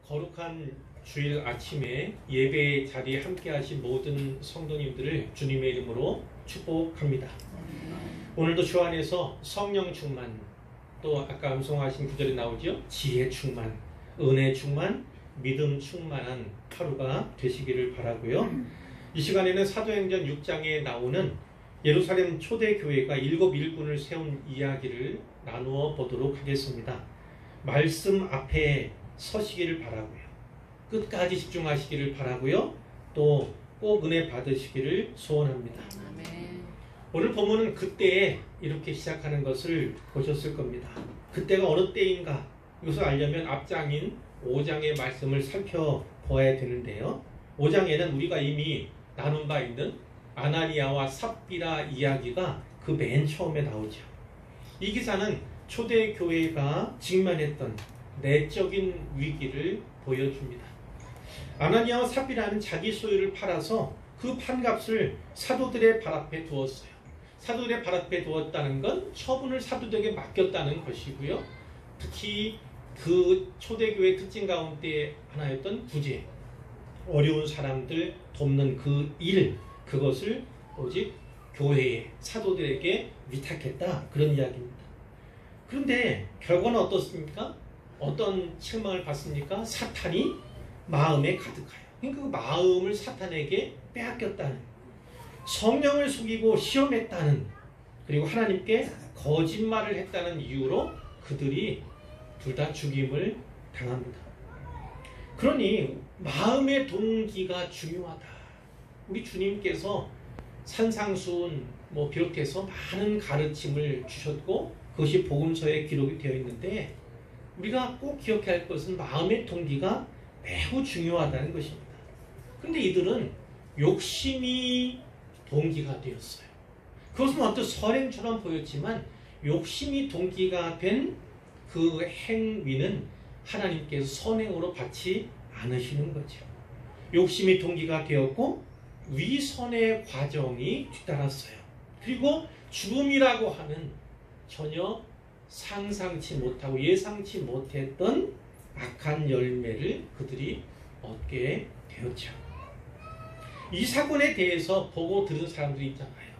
거룩한 주일 아침에 예배 자리에 함께 하신 모든 성도님들을 주님의 이름으로 축복합니다. 오늘도 주 안에서 성령 충만, 또 아까 암송하신 구절에 나오죠. 지혜 충만, 은혜 충만, 믿음 충만한 하루가 되시기를 바라고요. 이 시간에는 사도행전 6장에 나오는 예루살렘 초대교회가 7 일꾼을 세운 이야기를 나누어 보도록 하겠습니다. 말씀 앞에 서시기를 바라고요. 끝까지 집중하시기를 바라고요. 또 꼭 은혜 받으시기를 소원합니다. 아멘. 오늘 본문은 그때에 이렇게 시작하는 것을 보셨을 겁니다. 그때가 어느 때인가 이것을 알려면 앞장인 5장의 말씀을 살펴보아야 되는데요. 5장에는 우리가 이미 나눈 바 있는 아나니아와 삽비라 이야기가 그 맨 처음에 나오죠. 이 기사는 초대교회가 직면했던 내적인 위기를 보여줍니다. 아나니아와 삽비라는 자기 소유를 팔아서 그 판값을 사도들의 발 앞에 두었어요. 사도들의 발 앞에 두었다는 건 처분을 사도들에게 맡겼다는 것이고요. 특히 그 초대교회 특징 가운데 하나였던 구제, 어려운 사람들 돕는 그 일, 그것을 오직 교회에, 사도들에게 위탁했다, 그런 이야기입니다. 그런데 결과는 어떻습니까? 어떤 책망을 받습니까? 사탄이 마음에 가득하여. 그러니까 그 마음을 사탄에게 빼앗겼다는, 성령을 속이고 시험했다는, 그리고 하나님께 거짓말을 했다는 이유로 그들이 둘 다 죽임을 당합니다. 그러니 마음의 동기가 중요하다. 우리 주님께서 산상수훈 비롯해서 많은 가르침을 주셨고 그것이 복음서에 기록이 되어 있는데, 우리가 꼭 기억해야 할 것은 마음의 동기가 매우 중요하다는 것입니다. 그런데 이들은 욕심이 동기가 되었어요. 그것은 어떤 선행처럼 보였지만 욕심이 동기가 된 그 행위는 하나님께서 선행으로 받지 않으시는 거죠. 욕심이 동기가 되었고 위선의 과정이 뒤따랐어요. 그리고 죽음이라고 하는 전혀 상상치 못하고 예상치 못했던 악한 열매를 그들이 얻게 되었죠. 이 사건에 대해서 보고 들은 사람들이 있잖아요.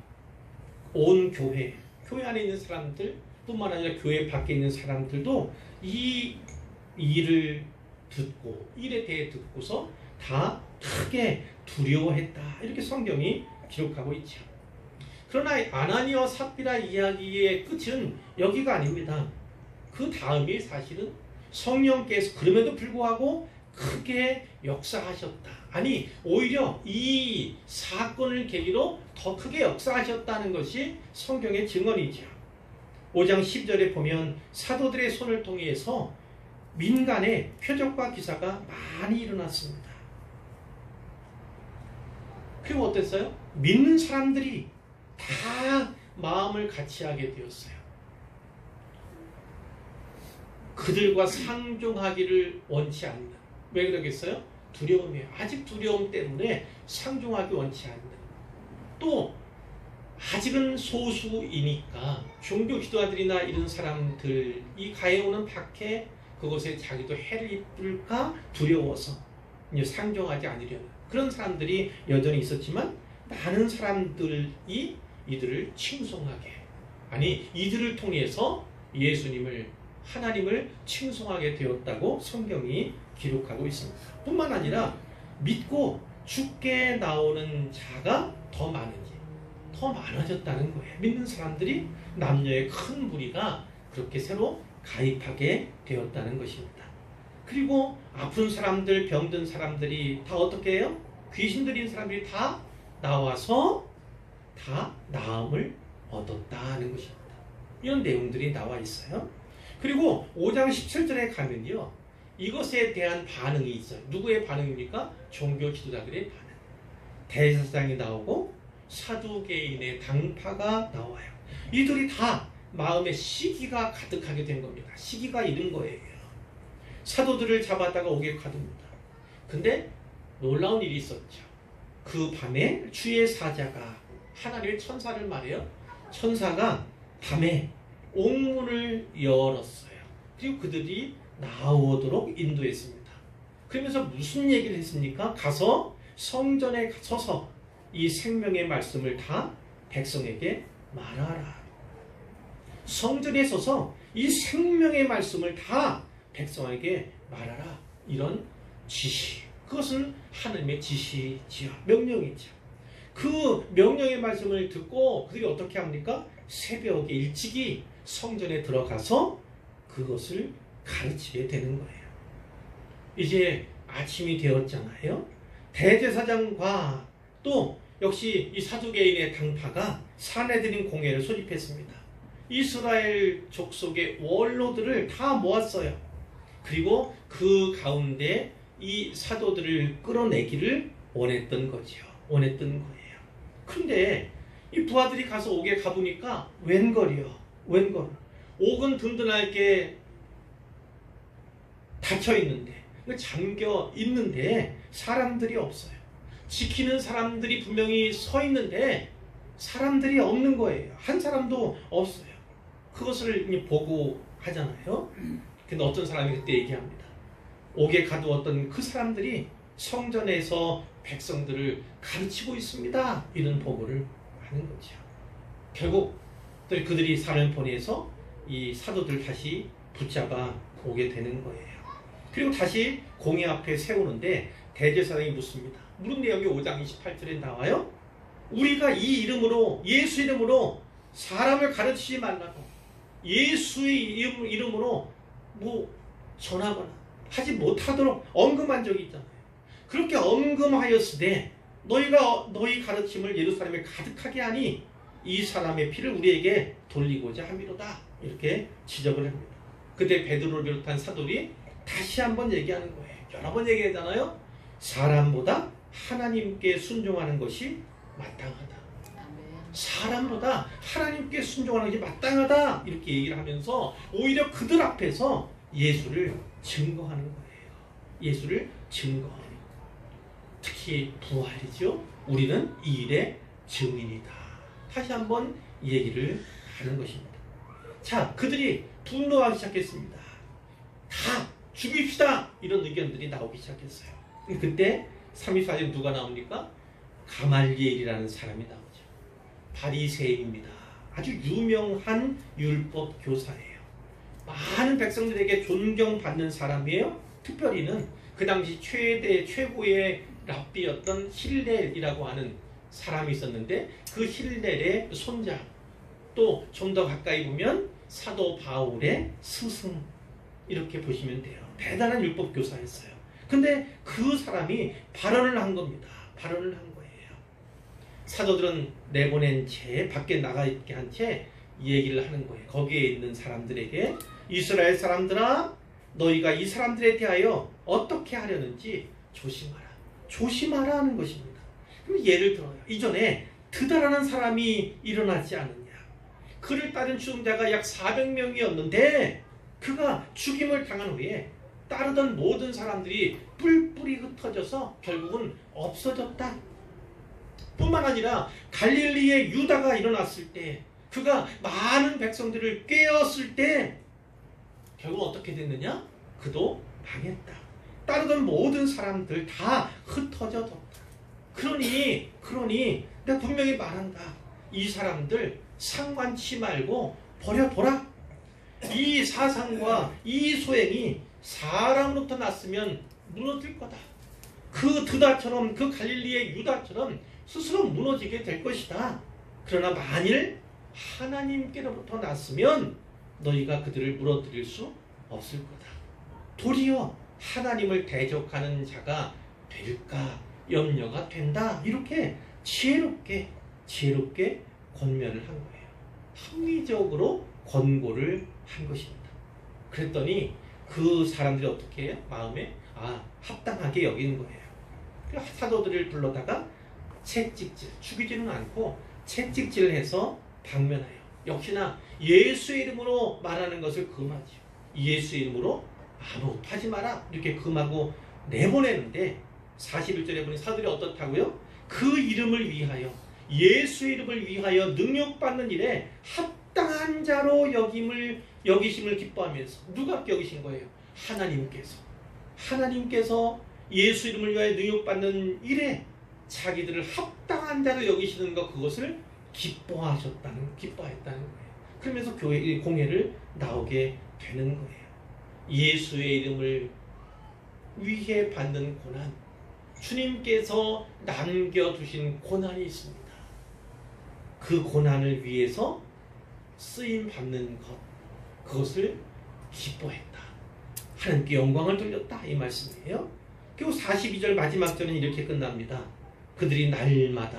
온 교회 안에 있는 사람들 뿐만 아니라 교회 밖에 있는 사람들도 이 일을 듣고, 일에 대해 듣고서 다 크게 두려워했다, 이렇게 성경이 기록하고 있죠. 그러나 아나니아와 삽비라 이야기의 끝은 여기가 아닙니다. 그 다음이 사실은 성령께서 그럼에도 불구하고 크게 역사하셨다. 아니, 오히려 이 사건을 계기로 더 크게 역사하셨다는 것이 성경의 증언이죠. 5장 10절에 보면 사도들의 손을 통해서 민간의 표적과 기사가 많이 일어났습니다. 그리고 어땠어요? 믿는 사람들이 다 마음을 같이하게 되었어요. 그들과 상종하기를 원치 않는. 왜 그러겠어요? 두려움이에요. 아직 두려움 때문에 상종하기 원치 않는. 또 아직은 소수이니까 종교 기도자들이나 이런 사람들이 가해오는 박해, 그것에 자기도 해를 입을까 두려워서 이제 상종하지 않으려는 그런 사람들이 여전히 있었지만, 많은 사람들이 이들을 칭송하게, 아니 이들을 통해서 예수님을, 하나님을 칭송하게 되었다고 성경이 기록하고 있습니다. 뿐만 아니라 믿고 죽게 나오는 자가 더 많아졌다는 거예요. 믿는 사람들이, 남녀의 큰 무리가 그렇게 새로 가입하게 되었다는 것입니다. 그리고 아픈 사람들, 병든 사람들이 다 어떻게 해요? 귀신 들린 사람들이 다 나와서 다 나음을 얻었다는 것입니다. 이런 내용들이 나와 있어요. 그리고 5장 17절에 가면요, 이것에 대한 반응이 있어요. 누구의 반응입니까? 종교 지도자들의 반응. 대제사장이 나오고 사두개인의 당파가 나와요. 이들이 다 마음에 시기가 가득하게 된 겁니다. 시기가 이른 거예요. 사도들을 잡았다가 오게 가둡니다. 근데 놀라운 일이 있었죠. 그 밤에 주의 사자가, 하나님의 천사를 말해요. 천사가 밤에 옥문을 열었어요. 그리고 그들이 나오도록 인도했습니다. 그러면서 무슨 얘기를 했습니까? 가서 성전에 서서 이 생명의 말씀을 다 백성에게 말하라. 성전에 서서 이 생명의 말씀을 다 백성에게 말하라. 이런 지시. 그것은 하나님의 지시지요. 명령이죠. 그 명령의 말씀을 듣고 그들이 어떻게 합니까? 새벽에 일찍이 성전에 들어가서 그것을 가르치게 되는 거예요. 이제 아침이 되었잖아요. 대제사장과 또 역시 이 사두개인의 당파가 사내들인 공회를 소집했습니다. 이스라엘 족속의 원로들을 다 모았어요. 그리고 그 가운데 이 사도들을 끌어내기를 원했던 거죠. 원했던 거예요. 근데 이 부하들이 가서 옥에 가보니까 웬걸이요. 웬걸. 옥은 든든하게 닫혀 있는데, 잠겨 있는데 사람들이 없어요. 지키는 사람들이 분명히 서 있는데 사람들이 없는 거예요. 한 사람도 없어요. 그것을 보고 하잖아요. 근데 어떤 사람이 그때 얘기합니다. 옥에 가두었던 그 사람들이 성전에서 백성들을 가르치고 있습니다. 이런 보고를 하는 거죠. 결국 그들이 사람을 보내서 이 사도들 다시 붙잡아 오게 되는 거예요. 그리고 다시 공회 앞에 세우는데 대제사장이 묻습니다. 물은 내용이 5장 28절에 나와요. 우리가 이 이름으로, 예수 이름으로 사람을 가르치지 말라고, 예수의 이름으로 전하거나 하지 못하도록 언급한 적이 있잖아요. 그렇게 언급하였으되 너희 가르침을 예루살렘에 가득하게 하니 이 사람의 피를 우리에게 돌리고자 함이로다. 이렇게 지적을 합니다. 그때 베드로를 비롯한 사도들이 다시 한번 얘기하는 거예요. 여러 번 얘기하잖아요. 사람보다 하나님께 순종하는 것이 마땅하다. 사람보다 하나님께 순종하는 것이 마땅하다. 이렇게 얘기를 하면서 오히려 그들 앞에서 예수를 증거하는 거예요. 예수를 증거하는 거예요. 특히 부활이죠. 우리는 이 일의 증인이다. 다시 한번 얘기를 하는 것입니다. 자, 그들이 분노하기 시작했습니다. 다 죽입시다. 이런 의견들이 나오기 시작했어요. 그때 34절 누가 나옵니까? 가말리엘이라는 사람이 나오죠. 바리새인입니다. 아주 유명한 율법 교사예요. 많은 백성들에게 존경받는 사람이에요. 특별히는 그 당시 최고의 랍비였던 힐렐이라고 하는 사람이 있었는데 그 힐렐의 손자, 또 좀 더 가까이 보면 사도 바울의 스승, 이렇게 보시면 돼요. 대단한 율법 교사였어요. 근데 그 사람이 발언을 한 겁니다. 발언을 한 거예요. 사도들은 내보낸 채, 밖에 나가 있게 한 채 얘기를 하는 거예요. 거기에 있는 사람들에게, 이스라엘 사람들아, 너희가 이 사람들에 대하여 어떻게 하려는지 조심하라. 조심하라 하는 것입니다. 그럼 예를 들어요. 이전에 드다라는 사람이 일어나지 않느냐. 그를 따른 추종자가 약 400명이었는데 그가 죽임을 당한 후에 따르던 모든 사람들이 뿔뿔이 흩어져서 결국은 없어졌다. 뿐만 아니라 갈릴리의 유다가 일어났을 때, 그가 많은 백성들을 깨었을 때 결국 어떻게 됐느냐? 그도 망했다. 따르던 모든 사람들 다 흩어졌다. 그러니 내가 분명히 말한다. 이 사람들 상관치 말고 버려둬라. 이 사상과 이 소행이 사람으로부터 났으면 무너질 거다. 그 드다처럼, 그 갈릴리의 유다처럼 스스로 무너지게 될 것이다. 그러나 만일 하나님께로부터 났으면 너희가 그들을 무너뜨릴 수 없을 거다. 도리어 하나님을 대적하는 자가 될까 염려가 된다. 이렇게 지혜롭게 권면을 한 거예요. 합리적으로 권고를 한 것입니다. 그랬더니 그 사람들이 어떻게 해요? 마음에 합당하게 여기는 거예요. 사도들을 불러다가 채찍질, 죽이지는 않고 채찍질을 해서 방면하여, 역시나 예수의 이름으로 말하는 것을 금하죠. 예수의 이름으로 아무것도 하지 마라. 이렇게 금하고 내보내는데 41절에 보니 사도들이 어떻다고요? 그 이름을 위하여, 예수의 이름을 위하여 능력받는 일에 합당한 자로 여기심을 기뻐하면서. 누가 여기신 거예요? 하나님께서 예수 이름을 위하여 능욕받는 일에 자기들을 합당한 자로 여기시는 것, 그것을 기뻐했다는 거예요. 그러면서 교회 공회를 나오게 되는 거예요. 예수의 이름을 위해 받는 고난, 주님께서 남겨두신 고난이 있습니다. 그 고난을 위해서 쓰임 받는 것, 그것을 기뻐했다. 하나님께 영광을 돌렸다, 이 말씀이에요. 그리고 42절 마지막 절은 이렇게 끝납니다. 그들이 날마다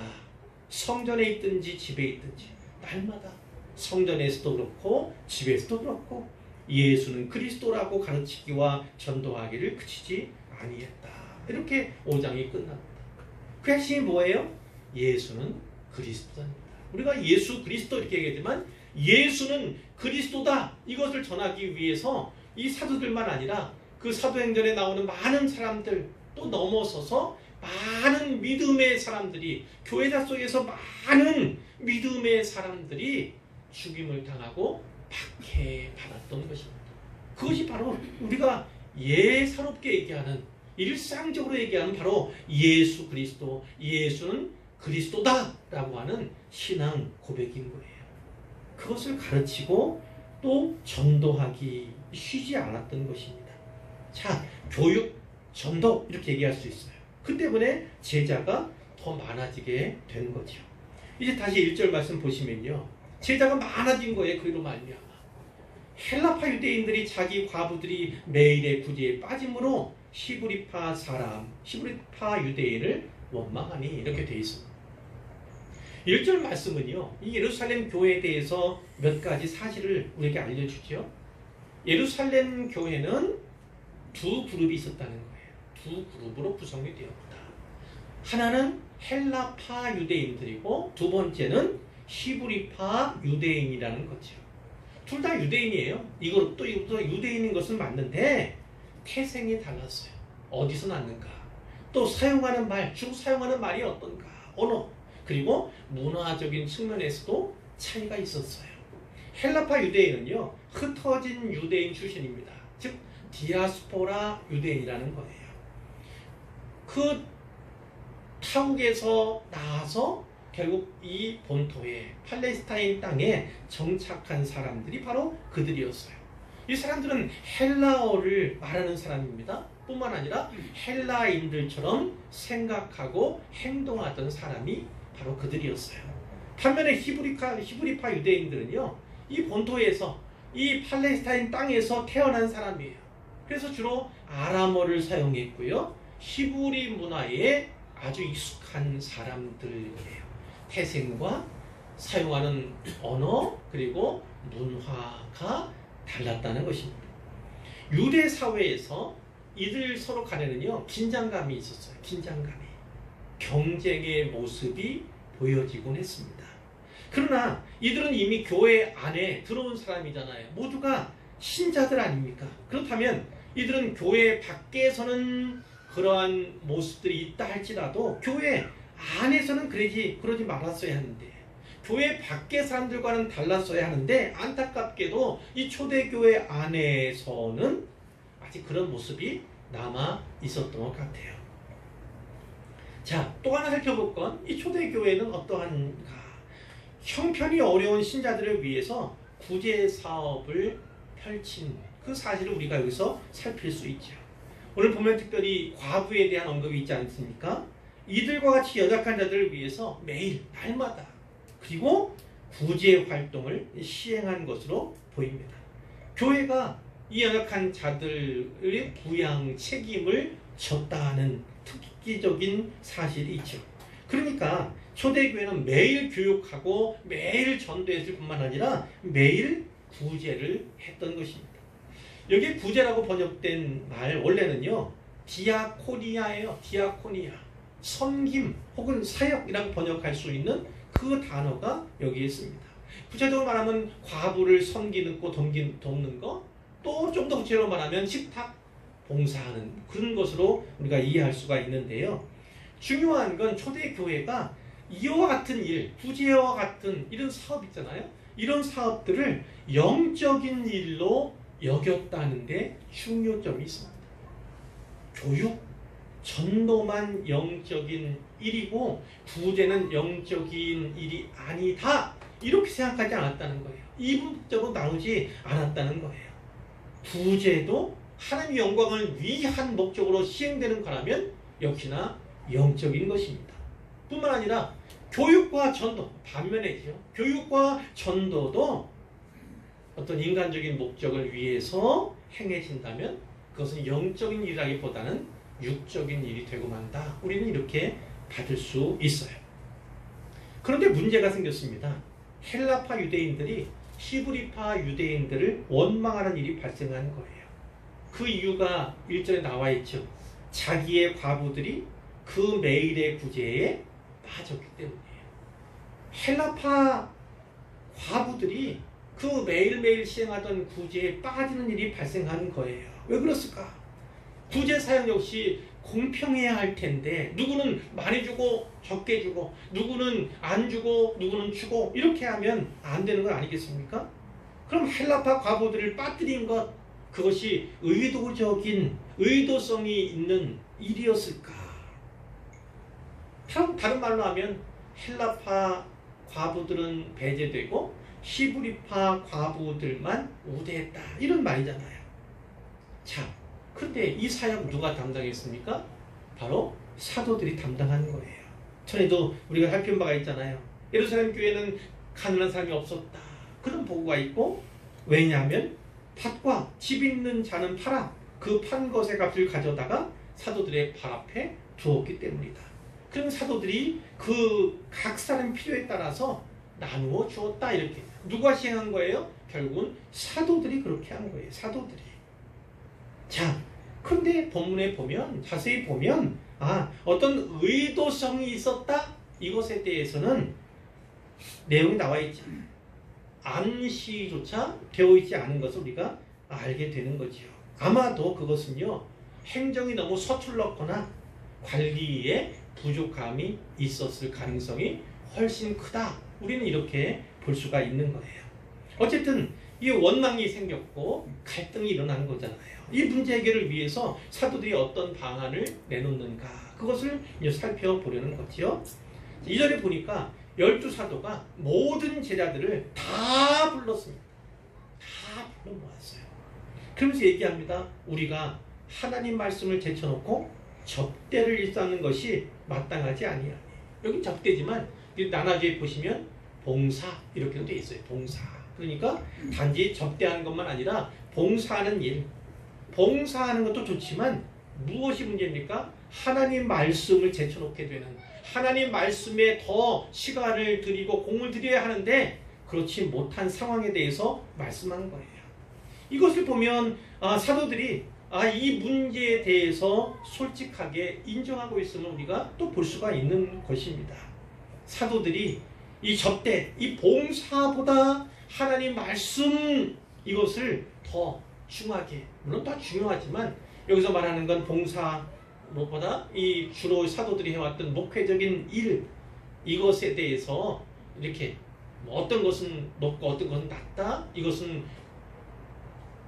성전에 있든지 집에 있든지 날마다, 성전에서도 그렇고 집에서도 그렇고 예수는 그리스도라고 가르치기와 전도하기를 그치지 아니했다. 이렇게 5장이 끝납니다. 그 핵심이 뭐예요? 예수는 그리스도입니다. 우리가 예수 그리스도 이렇게 얘기하지만 예수는 그리스도다, 이것을 전하기 위해서 이 사도들만 아니라 그 사도행전에 나오는 많은 사람들 또 넘어서서 많은 믿음의 사람들이, 교회사 속에서 많은 믿음의 사람들이 죽임을 당하고 박해받았던 것입니다. 그것이 바로 우리가 예사롭게 얘기하는, 일상적으로 얘기하는 바로 예수 그리스도, 예수는 그리스도다라고 하는 신앙 고백인 거예요. 그것을 가르치고 또 전도하기 쉬지 않았던 것입니다. 자, 교육, 전도 이렇게 얘기할 수 있어요. 그 때문에 제자가 더 많아지게 된 거죠. 이제 다시 1절 말씀 보시면요, 제자가 많아진 거예요. 그로 말미암아 헬라파 유대인들이 자기 과부들이 매일의 구제에 빠짐으로 히브리파 유대인을 원망하니, 이렇게 되어 있습니다. 1절 말씀은요, 이 예루살렘 교회에 대해서 몇 가지 사실을 우리에게 알려주죠. 예루살렘 교회는 두 그룹이 있었다는 거예요. 두 그룹으로 구성이 되었다. 하나는 헬라파 유대인들이고 두 번째는 히브리파 유대인이라는 거죠. 둘 다 유대인이에요. 이 그룹도 유대인인 것은 맞는데 태생이 달랐어요. 어디서 났는가, 또 사용하는 말, 주로 사용하는 말이 어떤가, 언어, 그리고 문화적인 측면에서도 차이가 있었어요. 헬라파 유대인은요, 흩어진 유대인 출신입니다. 즉 디아스포라 유대인이라는 거예요. 그 타국에서 나와서 결국 이 본토에, 팔레스타인 땅에 정착한 사람들이 바로 그들이었어요. 이 사람들은 헬라어를 말하는 사람입니다. 뿐만 아니라 헬라인들처럼 생각하고 행동하던 사람이 바로 그들이었어요. 반면에 히브리파 유대인들은요, 이 본토에서, 이 팔레스타인 땅에서 태어난 사람이에요. 그래서 주로 아람어를 사용했고요, 히브리 문화에 아주 익숙한 사람들이에요. 태생과 사용하는 언어, 그리고 문화가 달랐다는 것입니다. 유대 사회에서 이들 서로 간에는요, 긴장감이 있었어요. 긴장감이, 경쟁의 모습이 보여지곤 했습니다. 그러나 이들은 이미 교회 안에 들어온 사람이잖아요. 모두가 신자들 아닙니까? 그렇다면 이들은 교회 밖에서는 그러한 모습들이 있다 할지라도 교회 안에서는 그러지 말았어야 하는데, 교회 밖의 사람들과는 달랐어야 하는데, 안타깝게도 이 초대교회 안에서는 아직 그런 모습이 남아 있었던 것 같아요. 자, 또 하나 살펴볼 건, 이 초대교회는 어떠한가? 형편이 어려운 신자들을 위해서 구제 사업을 펼친 그 사실을 우리가 여기서 살필 수 있죠. 오늘 보면 특별히 과부에 대한 언급이 있지 않습니까? 이들과 같이 연약한 자들을 위해서 매일, 날마다, 그리고 구제 활동을 시행한 것으로 보입니다. 교회가 이 연약한 자들의 부양 책임을 졌다는 특기적인 사실이 있죠. 그러니까 초대교회는 매일 교육하고 매일 전도했을 뿐만 아니라 매일 구제를 했던 것입니다. 여기에 구제라고 번역된 말, 원래는요, 디아코니아예요. 디아코니아. 섬김 혹은 사역이라고 번역할 수 있는 그 단어가 여기에 있습니다. 구체적으로 말하면 과부를 섬기는 거, 돕는 거, 또 좀 더 구체적으로 말하면 식탁 봉사하는 그런 것으로 우리가 이해할 수가 있는데요. 중요한 건 초대교회가 이와 같은 일, 구제와 같은 이런 사업 있잖아요. 이런 사업들을 영적인 일로 여겼다는 데 중요점이 있습니다. 교육, 전도만 영적인 일이고 부제는 영적인 일이 아니다. 이렇게 생각하지 않았다는 거예요. 이분적으로 나누지 않았다는 거예요. 부제도 하나님의 영광을 위한 목적으로 시행되는 거라면 역시나 영적인 것입니다. 뿐만 아니라 교육과 전도, 반면에죠. 교육과 전도도 어떤 인간적인 목적을 위해서 행해진다면 그것은 영적인 일이라기보다는 육적인 일이 되고 만다. 우리는 이렇게 받을 수 있어요. 그런데 문제가 생겼습니다. 헬라파 유대인들이 히브리파 유대인들을 원망하는 일이 발생한 거예요. 그 이유가 1절에 나와 있죠. 자기의 과부들이 그 매일의 구제에 빠졌기 때문이에요. 헬라파 과부들이 그 매일매일 시행하던 구제에 빠지는 일이 발생하는 거예요. 왜 그렇을까? 구제 사용 역시 공평해야 할 텐데 누구는 많이 주고 적게 주고 누구는 안 주고 누구는 주고 이렇게 하면 안 되는 건 아니겠습니까? 그럼 헬라파 과부들을 빠뜨린 것, 그것이 의도적인 의도성이 있는 일이었을까? 다른 말로 하면 헬라파 과부들은 배제되고 히브리파 과부들만 우대했다, 이런 말이잖아요. 자, 근데 이 사역 누가 담당했습니까? 바로 사도들이 담당하는 거예요. 전에도 우리가 살핀 바가 있잖아요. 예루살렘 교회는 가난한 사람이 없었다, 그런 보고가 있고, 왜냐하면 밭과 집 있는 자는 팔아 그 판 것의 값을 가져다가 사도들의 발 앞에 두었기 때문이다. 그럼 사도들이 그 각 사람 필요에 따라서 나누어 주었다, 이렇게. 누가 시행한 거예요? 결국은 사도들이 그렇게 한 거예요. 사도들이. 자, 근데 본문에 보면, 자세히 보면, 어떤 의도성이 있었다? 이것에 대해서는 내용이 나와 있지 않아요. 암시조차 되어 있지 않은 것을 우리가 알게 되는 거지요. 아마도 그것은요, 행정이 너무 서툴렀거나 관리에 부족함이 있었을 가능성이 훨씬 크다. 우리는 이렇게 볼 수가 있는 거예요. 어쨌든 이 원망이 생겼고 갈등이 일어난 거잖아요. 이 문제 해결을 위해서 사도들이 어떤 방안을 내놓는가, 그것을 이제 살펴보려는 거지요. 2절에 보니까 12사도가 모든 제자들을 다 불렀습니다. 다 불러 모았어요. 그러면서 얘기합니다. 우리가 하나님 말씀을 제쳐놓고 접대를 일삼는 것이 마땅하지 아니하니. 여기 접대지만 나눠주에 보시면 봉사 이렇게도 돼 있어요. 봉사. 그러니까 단지 접대하는 것만 아니라 봉사하는 일. 봉사하는 것도 좋지만 무엇이 문제입니까? 하나님 말씀을 제쳐놓게 되는, 하나님 말씀에 더 시간을 들이고 공을 들여야 하는데 그렇지 못한 상황에 대해서 말씀하는 거예요. 이것을 보면 사도들이 이 문제에 대해서 솔직하게 인정하고 있음을 우리가 또 볼 수가 있는 것입니다. 사도들이 이 접대, 이 봉사보다 하나님 말씀, 이것을 더 중하게, 물론 다 중요하지만 여기서 말하는 건 봉사 무엇보다 이 주로 사도들이 해왔던 목회적인 일, 이것에 대해서 이렇게 어떤 것은 높고 어떤 것은 낮다, 이것은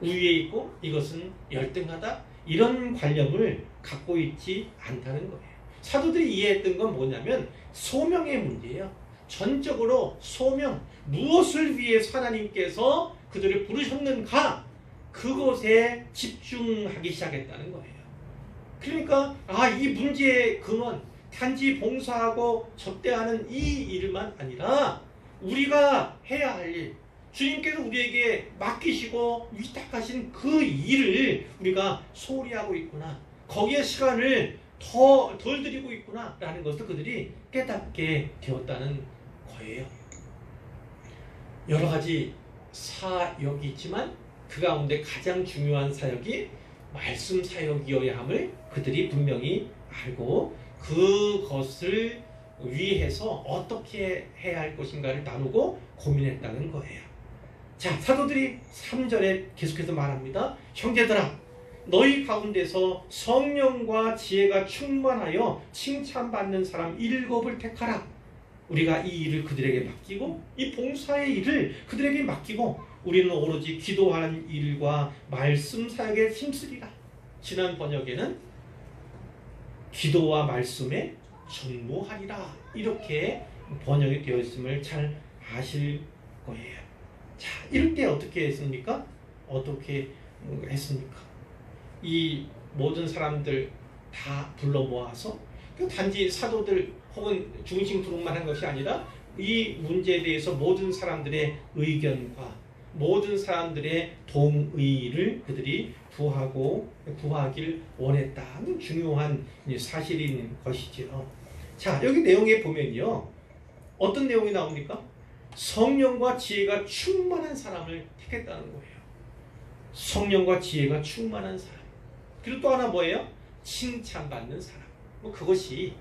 우위에 있고 이것은 열등하다, 이런 관념을 갖고 있지 않다는 거예요. 사도들이 이해했던 건 뭐냐면 소명의 문제예요. 전적으로 소명, 무엇을 위해서 하나님께서 그들을 부르셨는가, 그것에 집중하기 시작했다는 거예요. 그러니까 이 문제의 근원, 단지 봉사하고 접대하는 이 일만 아니라 우리가 해야 할 일, 주님께서 우리에게 맡기시고 위탁하신 그 일을 우리가 소홀히 하고 있구나, 거기에 시간을 덜 들이고 있구나 라는 것을 그들이 깨닫게 되었다는 거예요. 여러 가지 사역이 있지만 그 가운데 가장 중요한 사역이 말씀 사역이어야 함을 그들이 분명히 알고 그것을 위해서 어떻게 해야 할 것인가를 나누고 고민했다는 거예요. 자, 사도들이 3절에 계속해서 말합니다. 형제들아, 너희 가운데서 성령과 지혜가 충만하여 칭찬받는 사람 7을 택하라. 우리가 이 일을 그들에게 맡기고 이 봉사의 일을 그들에게 맡기고 우리는 오로지 기도하는 일과 말씀 사역에 힘쓰리라. 지난 번역에는 기도와 말씀에 전무하리라 이렇게 번역이 되어 있음을 잘 아실 거예요. 자, 이럴 때 어떻게 했습니까? 어떻게 했습니까? 이 모든 사람들 다 불러 모아서 단지 사도들 혹은 중심 두목만 한 것이 아니라 이 문제에 대해서 모든 사람들의 의견과 모든 사람들의 동의를 그들이 구하길 원했다는 중요한 사실인 것이죠. 자, 여기 내용에 보면요. 어떤 내용이 나옵니까? 성령과 지혜가 충만한 사람을 택했다는 거예요. 성령과 지혜가 충만한 사람. 그리고 또 하나 뭐예요? 칭찬받는 사람. 그것이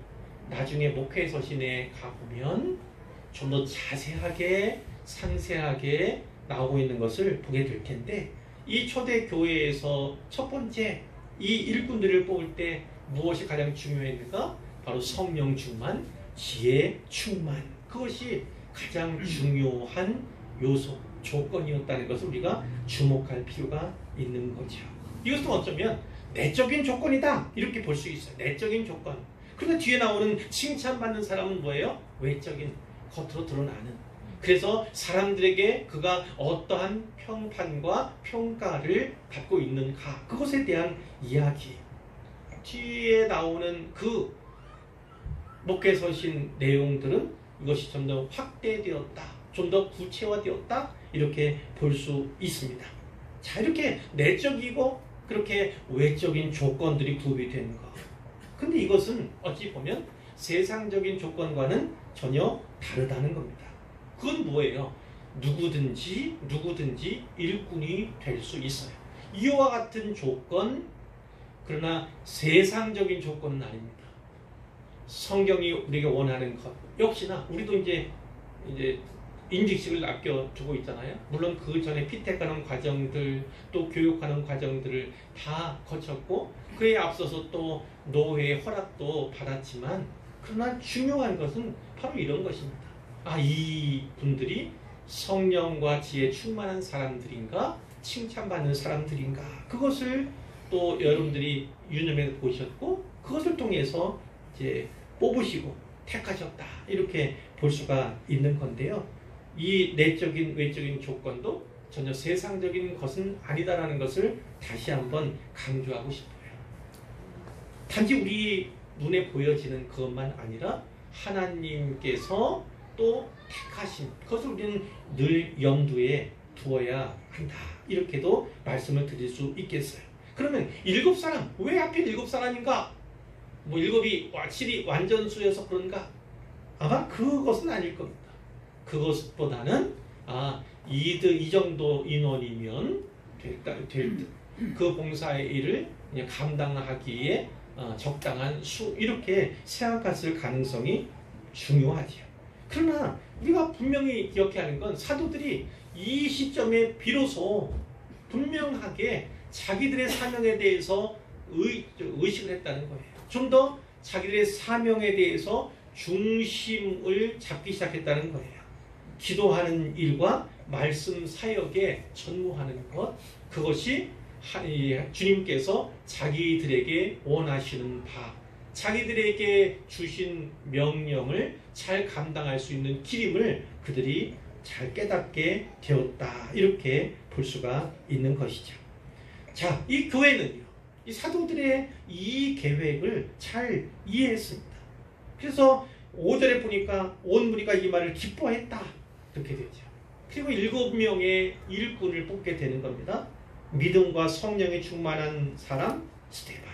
나중에 목회 서신에 가보면 좀 더 자세하게 상세하게 나오고 있는 것을 보게 될 텐데, 이 초대 교회에서 첫 번째 이 일꾼들을 뽑을 때 무엇이 가장 중요했는가? 바로 성령 충만, 지혜 충만. 그것이 가장 중요한 요소, 조건이었다는 것을 우리가 주목할 필요가 있는 거죠. 이것은 어쩌면 내적인 조건이다 이렇게 볼 수 있어요. 내적인 조건. 그런데 뒤에 나오는 칭찬받는 사람은 뭐예요? 외적인, 겉으로 드러나는. 그래서 사람들에게 그가 어떠한 평판과 평가를 받고 있는가, 그것에 대한 이야기. 뒤에 나오는 그 목회서신 내용들은 이것이 좀 더 확대되었다, 좀 더 구체화되었다 이렇게 볼 수 있습니다. 자, 이렇게 내적이고 그렇게 외적인 조건들이 구비되는 것. 근데 이것은 어찌 보면 세상적인 조건과는 전혀 다르다는 겁니다. 그건 뭐예요? 누구든지 일꾼이 될 수 있어요. 이와 같은 조건, 그러나 세상적인 조건은 아닙니다. 성경이 우리에게 원하는 것, 역시나 우리도 이제 인직식을 아껴두고 있잖아요. 물론 그 전에 피택하는 과정들, 또 교육하는 과정들을 다 거쳤고 그에 앞서서 또 노회의 허락도 받았지만, 그러나 중요한 것은 바로 이런 것입니다. 이 분들이 성령과 지혜 충만한 사람들인가, 칭찬받는 사람들인가, 그것을 또 여러분들이 유념해 보셨고 그것을 통해서 이제 뽑으시고 택하셨다 이렇게 볼 수가 있는 건데요. 이 내적인 외적인 조건도 전혀 세상적인 것은 아니다라는 것을 다시 한번 강조하고 싶어요. 단지 우리 눈에 보여지는 그것만 아니라 하나님께서 또 택하신 그것을 우리는 늘 염두에 두어야 한다, 이렇게도 말씀을 드릴 수 있겠어요. 그러면 7사람, 왜 하필 7사람인가? 7이 7이 완전수여서 그런가? 아마 그것은 아닐 겁니다. 그것보다는 이 정도 인원이면 될 듯. 그 봉사의 일을 감당하기에 적당한 수, 이렇게 생각했을 가능성이 중요하지요. 그러나 우리가 분명히 기억해야 하는 건 사도들이 이 시점에 비로소 분명하게 자기들의 사명에 대해서 의식을 했다는 거예요. 좀 더 자기들의 사명에 대해서 중심을 잡기 시작했다는 거예요. 기도하는 일과 말씀 사역에 전무하는 것, 그것이 주님께서 자기들에게 원하시는 바, 자기들에게 주신 명령을 잘 감당할 수 있는 길임을 그들이 잘 깨닫게 되었다, 이렇게 볼 수가 있는 것이죠. 자, 이 교회는요, 이 사도들의 이 계획을 잘 이해했습니다. 그래서 5절에 보니까 온 무리가 이 말을 기뻐했다, 그렇게 되죠. 그리고 7명의 일꾼을 뽑게 되는 겁니다. 믿음과 성령에 충만한 사람 스데반.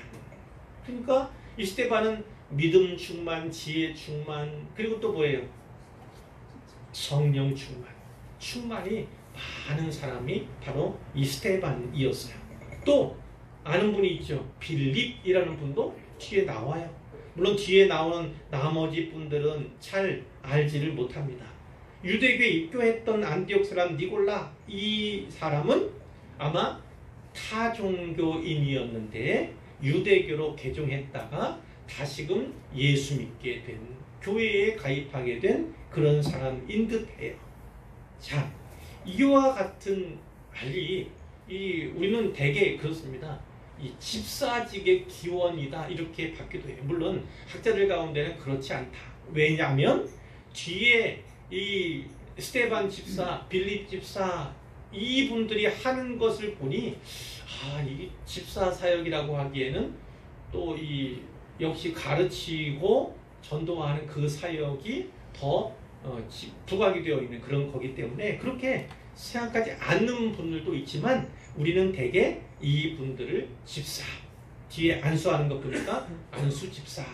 그러니까 이 스데반은 믿음 충만, 지혜 충만, 그리고 또 뭐예요? 성령 충만. 충만이 많은 사람이 바로 이 스데반이었어요. 또 아는 분이 있죠. 빌립이라는 분도 뒤에 나와요. 물론 뒤에 나오는 나머지 분들은 잘 알지를 못합니다. 유대교에 입교했던 안디옥 사람 니골라, 이 사람은 아마 타종교인이었는데 유대교로 개종했다가 다시금 예수 믿게 된, 교회에 가입하게 된 그런 사람인 듯해요. 자, 이와 같은 우리는 대개 그렇습니다. 이 집사직의 기원이다 이렇게 받기도 해요. 물론 학자들 가운데는 그렇지 않다. 왜냐하면 뒤에 이 스테반 집사, 빌립 집사 이분들이 하는 것을 보니 이 집사 사역이라고 하기에는 또 이 역시 가르치고 전도하는 그 사역이 더 부각이 되어 있는 그런 거기 때문에 그렇게 생각하지 않는 분들도 있지만 우리는 대개 이 분들을 집사, 뒤에 안수하는 것 보니까 안수집사,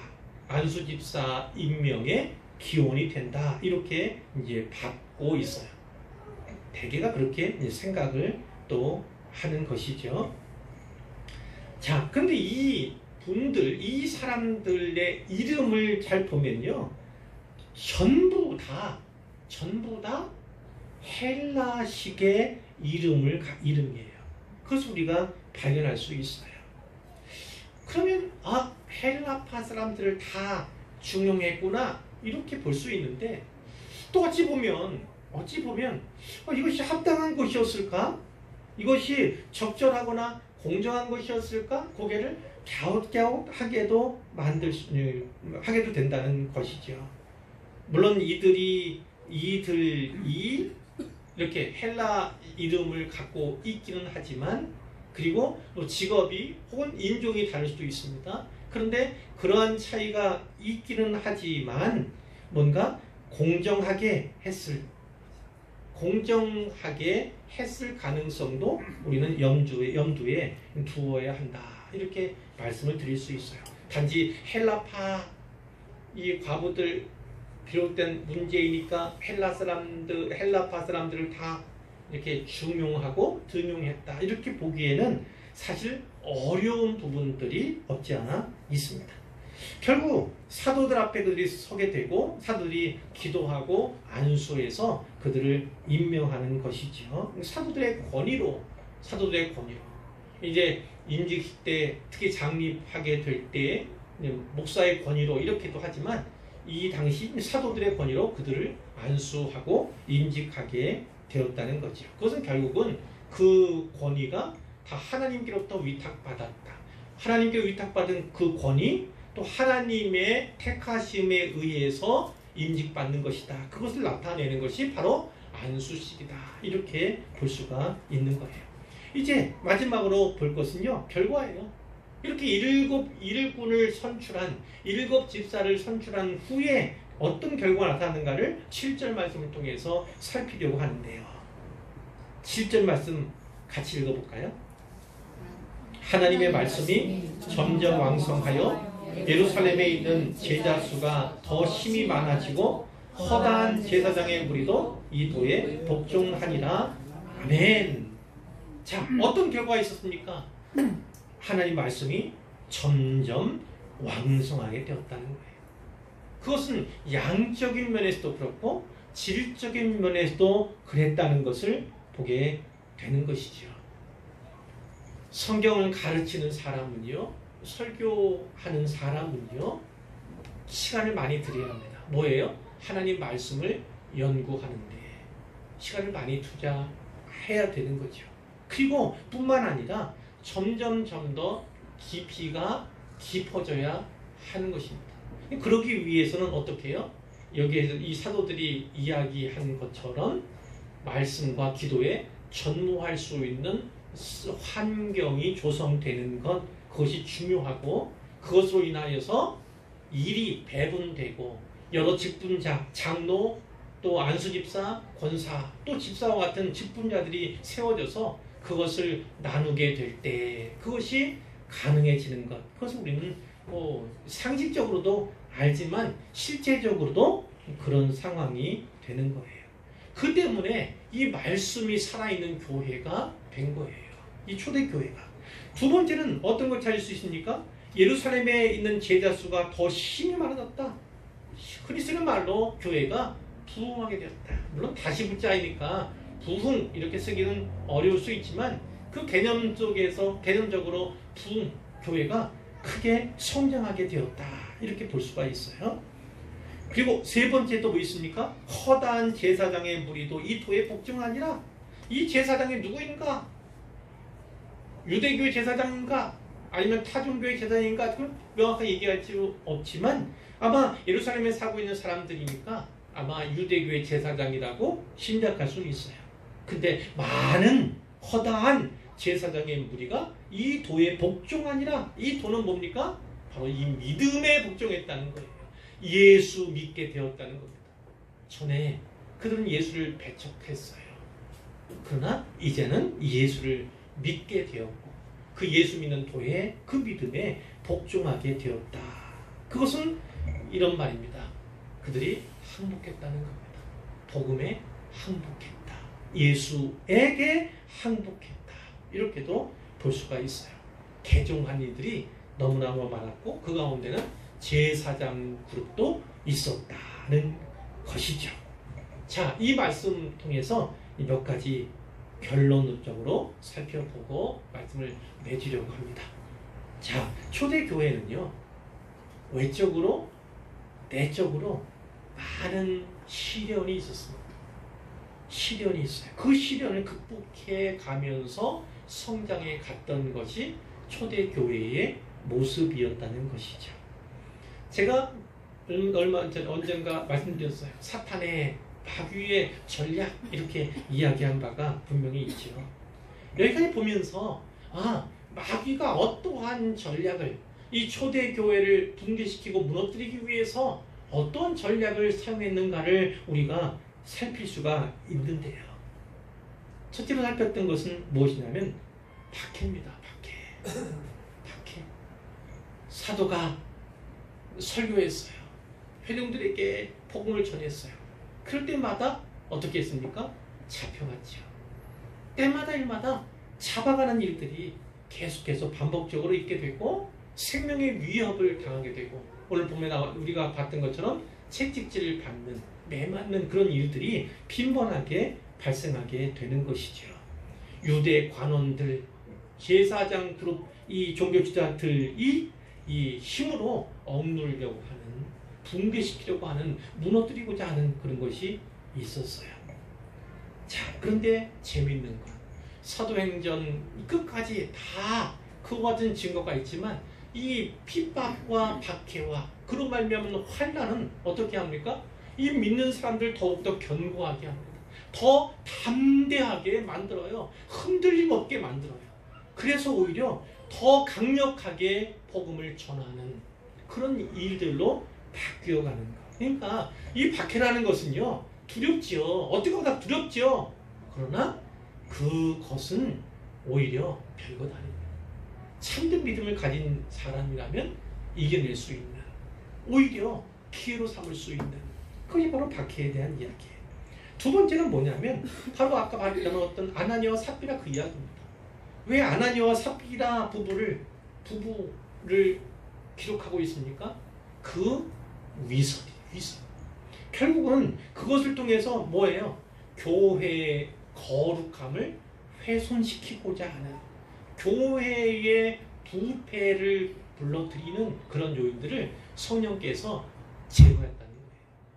안수집사 임명의 기원이 된다 이렇게 이제 받고 있어요. 대개가 그렇게 생각을 또 하는 것이죠. 자, 근데 이 분들, 이 사람들의 이름을 잘 보면요, 전부 다 헬라식의 이름이에요. 그것을 우리가 발견할 수 있어요. 그러면 헬라파 사람들을 다 중용했구나 이렇게 볼 수 있는데 또 어찌 보면 이것이 합당한 것이었을까? 이것이 적절하거나 공정한 것이었을까? 고개를 갸웃갸웃하게도 하게도 된다는 것이죠. 물론 이들이 이렇게 헬라 이름을 갖고 있기는 하지만 그리고 또 직업이 혹은 인종이 다를 수도 있습니다. 그런데 그러한 차이가 있기는 하지만 뭔가 공정하게 했을 가능성도 우리는 염두에 두어야 한다. 이렇게 말씀을 드릴 수 있어요. 단지 헬라파 이 과부들 비롯된 문제이니까 헬라파 사람들을 다 이렇게 중용하고 등용했다. 이렇게 보기에는 사실 어려운 부분들이 없지 않아 있습니다. 결국 사도들 앞에 그들이 서게 되고 사도들이 기도하고 안수해서 그들을 임명하는 것이죠. 사도들의 권위로 이제 임직 때 특히 장립하게 될 때 목사의 권위로 이렇게도 하지만 이 당시 사도들의 권위로 그들을 안수하고 임직하게 되었다는 거죠. 그것은 결국은 그 권위가 다 하나님께로부터 위탁받았다. 하나님께 위탁받은 그 권위 또 하나님의 택하심에 의해서 임직받는 것이다. 그것을 나타내는 것이 바로 안수식이다. 이렇게 볼 수가 있는 거예요. 이제 마지막으로 볼 것은요, 결과예요. 이렇게 일꾼을 선출한 7 집사를 선출한 후에 어떤 결과가 나타나는가를 7절 말씀을 통해서 살피려고 하는데요. 7절 말씀 같이 읽어볼까요? 하나님의 말씀이 점점 왕성하여 예루살렘에 있는 제자 수가 더 힘이 많아지고 허다한 제사장의 무리도 이 도에 복종하니라. 아멘. 자, 어떤 결과가 있었습니까? 하나님 말씀이 점점 왕성하게 되었다는 거예요. 그것은 양적인 면에서도 그렇고 질적인 면에서도 그랬다는 것을 보게 되는 것이죠. 성경을 가르치는 사람은요, 설교하는 사람은요, 시간을 많이 들여야 합니다. 뭐예요? 하나님 말씀을 연구하는데 시간을 많이 투자해야 되는 거죠. 그리고 뿐만 아니라 점점 더 깊이가 깊어져야 하는 것입니다. 그러기 위해서는 어떻게 해요? 여기에서 이 사도들이 이야기한 것처럼 말씀과 기도에 전무할 수 있는 환경이 조성되는 것, 그것이 중요하고 그것으로 인하여서 일이 배분되고 여러 직분자, 장로, 또 안수집사, 권사, 또 집사와 같은 직분자들이 세워져서 그것을 나누게 될 때 그것이 가능해지는 것, 그것을 우리는 상식적으로도 알지만 실제적으로도 그런 상황이 되는 거예요. 그 때문에 이 말씀이 살아있는 교회가 된 거예요. 이 초대교회가. 두 번째는 어떤 걸 찾을 수 있습니까? 예루살렘에 있는 제자 수가 더 힘이 많아졌다. 그리스도의 말로 교회가 부흥하게 되었다. 물론 다시 붙자이니까 부흥 이렇게 쓰기는 어려울 수 있지만 그 개념적으로 부흥, 교회가 크게 성장하게 되었다. 이렇게 볼 수가 있어요. 그리고 세 번째 또 뭐 있습니까? 허다한 제사장의 무리도 이 도에 복종하니라. 이 제사장이 누구인가? 유대교의 제사장인가? 아니면 타종교의 제사장인가 그건 명확하게 얘기할 수 없지만 아마 예루살렘에 살고 있는 사람들이니까 아마 유대교의 제사장이라고 심작할 수는 있어요. 근데 많은 허다한 제사장의 무리가 이 도에 복종하니라. 이 도는 뭡니까? 바로 이 믿음에 복종했다는 거예요. 예수 믿게 되었다는 겁니다. 전에 그들은 예수를 배척했어요. 그러나 이제는 예수를 믿게 되었고 그 예수 믿는 도에 그 믿음에 복종하게 되었다. 그것은 이런 말입니다. 그들이 항복했다는 겁니다. 복음에 항복했다. 예수에게 항복했다. 이렇게도 볼 수가 있어요. 개종한 이들이 너무너무 많았고 그 가운데는 제사장 그룹도 있었다는 것이죠. 자, 이 말씀 통해서 몇 가지 결론적으로 살펴보고 말씀을 맺으려고 합니다. 자, 초대교회는요, 외적으로, 내적으로 많은 시련이 있었습니다. 시련이 있어요. 그 시련을 극복해 가면서 성장해 갔던 것이 초대교회의 모습이었다는 것이죠. 제가 언젠가 말씀드렸어요. 사탄의 마귀의 전략 이렇게 이야기한 바가 분명히 있죠. 여기까지 보면서 마귀가 어떠한 전략을 이 초대교회를 붕괴시키고 무너뜨리기 위해서 어떤 전략을 사용했는가를 우리가 살필 수가 있는데요. 첫째로 살폈던 것은 무엇이냐면 박해입니다. 박해. 사도가 설교했어요. 회중들에게 복음을 전했어요. 그럴 때마다 어떻게 했습니까? 잡혀갔죠. 때마다 일마다 잡아가는 일들이 계속해서 반복적으로 있게 되고 생명의 위협을 당하게 되고 오늘 보면 우리가 봤던 것처럼 채찍질을 받는 매맞는 그런 일들이 빈번하게 발생하게 되는 것이죠. 유대 관원들, 제사장 그룹, 이 종교 지도자들이 이 힘으로 억누르려고 하는, 붕괴시키려고 하는, 무너뜨리고자 하는 그런 것이 있었어요. 자, 그런데 재미있는 건 사도행전 끝까지 다 그와 같은 증거가 있지만 이 핍박과 박해와 그로 말미암은 환난은 어떻게 합니까? 이 믿는 사람들 더욱더 견고하게 합니다. 더 담대하게 만들어요. 흔들림 없게 만들어요. 그래서 오히려 더 강력하게 복음을 전하는 그런 일들로 바뀌어가는 것. 그러니까 이 박해라는 것은요, 두렵지요. 어떻게 보다 두렵지요. 그러나 그것은 오히려 별것 아닙니다. 참된 믿음을 가진 사람이라면 이겨낼 수 있는, 오히려 기회로 삼을 수 있는, 그게 바로 박해에 대한 이야기예요. 두 번째는 뭐냐면 바로 아까 말했던 아나니아와 삽비라 그 이야기입니다. 왜 아나니아와 삽비라 부부를 기록하고 있습니까? 그 위선. 결국은 그것을 통해서 뭐예요? 교회의 거룩함을 훼손시키고자 하는, 교회의 부패를 불러들이는 그런 요인들을 성령께서 제거했다는 거예요.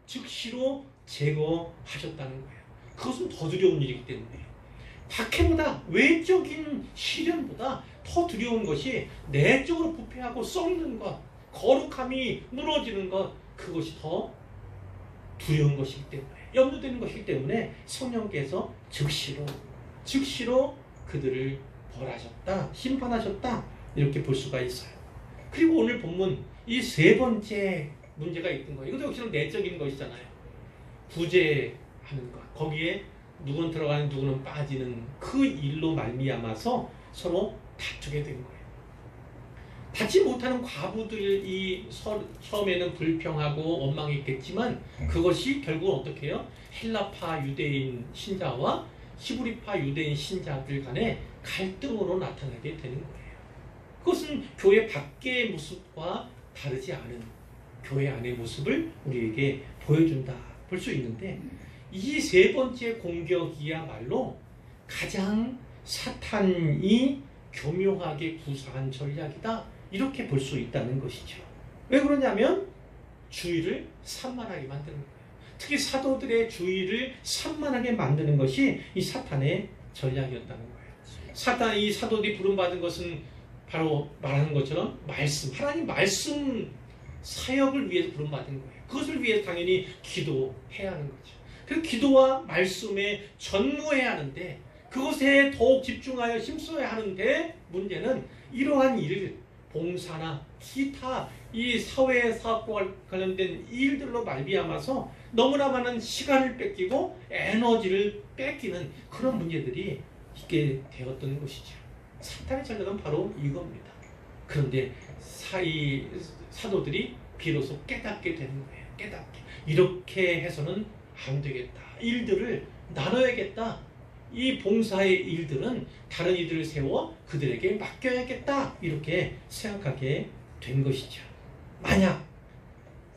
즉시로 제거하셨다는 거예요. 그것은 더 두려운 일이기 때문에 박해보다, 외적인 시련보다 더 두려운 것이 내적으로 부패하고 썩는 것, 거룩함이 무너지는 것, 그것이 더 두려운 것이기 때문에, 염려되는 것이기 때문에 성령께서 즉시로 그들을 벌하셨다, 심판하셨다, 이렇게 볼 수가 있어요. 그리고 오늘 본문 이 세 번째 문제가 있던 거예요. 이것도 역시나 내적인 것이잖아요. 구제하는 것, 거기에 누구는 들어가는 누구는 빠지는 그 일로 말미암아서 서로 다투게 된 거예요. 받지 못하는 과부들이 처음에는 불평하고 원망했겠지만 그것이 결국은 어떻게 해요? 헬라파 유대인 신자와 히브리파 유대인 신자들 간의 갈등으로 나타나게 되는 거예요. 그것은 교회 밖의 모습과 다르지 않은 교회 안의 모습을 우리에게 보여준다 볼 수 있는데, 이 세 번째 공격이야말로 가장 사탄이 교묘하게 구사한 전략이다, 이렇게 볼 수 있다는 것이죠. 왜 그러냐면 주의를 산만하게 만드는 거예요. 특히 사도들의 주의를 산만하게 만드는 것이 이 사탄의 전략이었다는 거예요. 사도들이 부름받은 것은 바로 말하는 것처럼 말씀, 하나님 말씀 사역을 위해서 부름받은 거예요. 그것을 위해서 당연히 기도해야 하는 거죠. 그 기도와 말씀에 전무해야 하는데 그것에 더욱 집중하여 힘써야 하는데 문제는 이러한 일을 봉사나 기타 이 사회 사업과 관련된 일들로 말미암아서 너무나 많은 시간을 뺏기고 에너지를 뺏기는 그런 문제들이 있게 되었던 것이죠. 사탄의 전략은 바로 이겁니다. 그런데 사도들이 비로소 깨닫게 되는 거예요. 깨닫게. 이렇게 해서는 안 되겠다. 일들을 나눠야겠다. 이 봉사의 일들은 다른 이들을 세워 그들에게 맡겨야겠다. 이렇게 생각하게 된 것이죠. 만약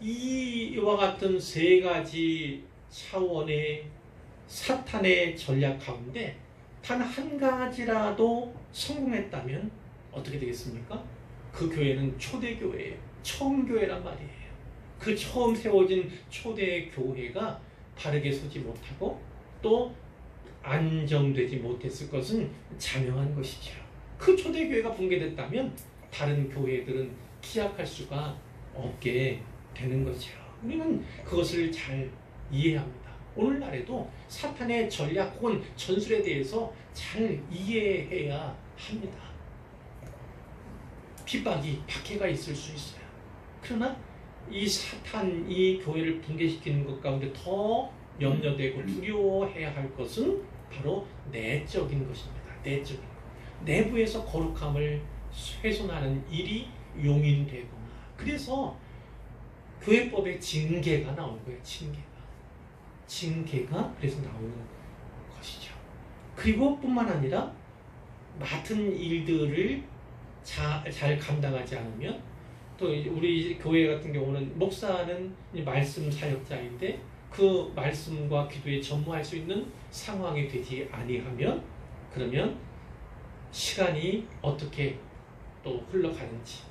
이와 같은 세 가지 차원의 사탄의 전략 가운데 단 한 가지라도 성공했다면 어떻게 되겠습니까? 그 교회는 초대교회예요. 처음 교회란 말이에요. 그 처음 세워진 초대 교회가 바르게 서지 못하고 또 안정되지 못했을 것은 자명한 것이죠. 그 초대교회가 붕괴됐다면 다른 교회들은 기약할 수가 없게 되는 거죠. 우리는 그것을 잘 이해합니다. 오늘날에도 사탄의 전략 혹은 전술에 대해서 잘 이해해야 합니다. 핍박이, 박해가 있을 수 있어요. 그러나 이 사탄이 교회를 붕괴시키는 것 가운데 더 염려되고 두려워해야 할 것은 바로 내적인 것입니다. 내적인 것. 내부에서 거룩함을 훼손하는 일이 용인되거나 그래서 교회법에 징계가 나온 거예요. 징계가 그래서 나오는 것이죠. 그리고 뿐만 아니라 맡은 일들을 잘 감당하지 않으면 또 우리 교회 같은 경우는 목사는 말씀 사역자인데 그 말씀과 기도에 전무할 수 있는 상황이 되지 아니하면 그러면 시간이 어떻게 또 흘러가는지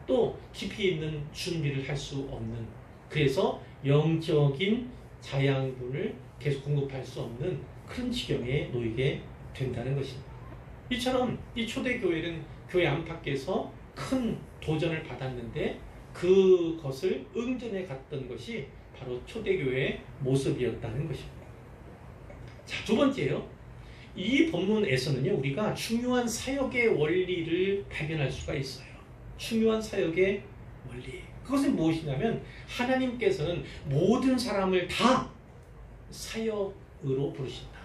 또 깊이 있는 준비를 할 수 없는 그래서 영적인 자양분을 계속 공급할 수 없는 그런 지경에 놓이게 된다는 것입니다. 이처럼 이 초대교회는 교회 안팎에서 큰 도전을 받았는데 그것을 응전해 갔던 것이 바로 초대교회의 모습이었다는 것입니다. 자, 두 번째요. 이 본문에서는요, 우리가 중요한 사역의 원리를 발견할 수가 있어요. 중요한 사역의 원리. 그것은 무엇이냐면 하나님께서는 모든 사람을 다 사역으로 부르신다.